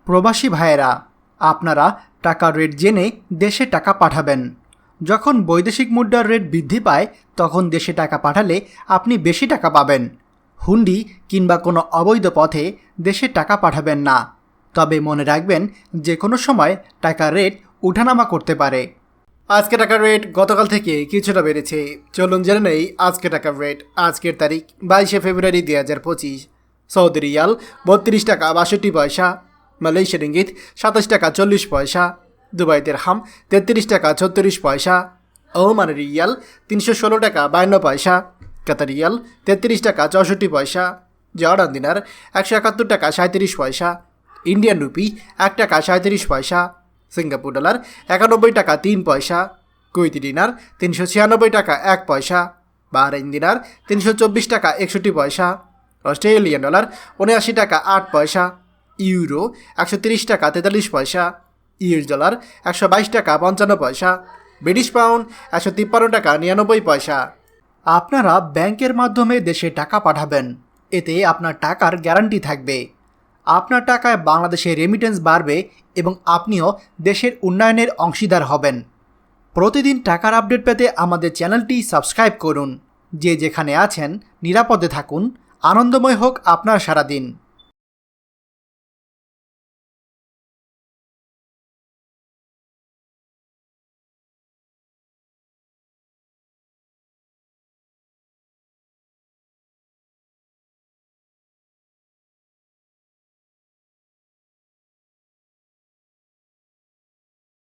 প্রবাসী ভাইয়েরা, আপনারা টাকার রেট জেনে দেশে টাকা পাঠাবেন। যখন বৈদেশিক মুদ্রার রেট বৃদ্ধি পায় তখন দেশে টাকা পাঠালে আপনি বেশি টাকা পাবেন। হুন্ডি কিংবা কোনো অবৈধ পথে দেশে টাকা পাঠাবেন না। তবে মনে রাখবেন যে কোনো সময় টাকার রেট উঠানামা করতে পারে। আজকে টাকার রেট গতকাল থেকে কিছুটা বেড়েছে। চলুন জেনে নেই আজকে টাকার রেট। আজকের তারিখ 22শে ফেব্রুয়ারি 2025। সৌদি রিয়াল 32 টাকা 62 পয়সা, মালয়েশিয়া রিঙ্গিত 27 টাকা 40 পয়সা, দুবাই দিরহাম 33 টাকা 36 পয়সা, ওমান রিয়াল 316 টাকা 52 পয়সা, কাতার রিয়াল 33 টাকা 64 পয়সা, জর্ডান দিনার 171 টাকা 37 পয়সা, ইন্ডিয়ান রুপি 1 টাকা 37 পয়সা, সিঙ্গাপুর ডলার 91 টাকা 3 পয়সা, কুয়েতি দিনার 396 টাকা 1 পয়সা, বাহরাইন দিনার 324 টাকা 61 পয়সা, অস্ট্রেলিয়ান ডলার 79 টাকা 8 পয়সা, ইউরো 130 টাকা 43 পয়সা, ইউএস ডলার 122 টাকা 55 পয়সা, ব্রিটিশ পাউন্ড 153 টাকা 99 পয়সা। আপনারা ব্যাংকের মাধ্যমে দেশে টাকা পাঠাবেন, এতে আপনার টাকার গ্যারান্টি থাকবে। আপনার টাকায় বাংলাদেশে রেমিটেন্স বাড়বে এবং আপনিও দেশের উন্নয়নের অংশীদার হবেন। প্রতিদিন টাকার আপডেট পেতে আমাদের চ্যানেলটি সাবস্ক্রাইব করুন। যে যেখানে আছেন নিরাপদে থাকুন। আনন্দময় হোক আপনার সারাদিন।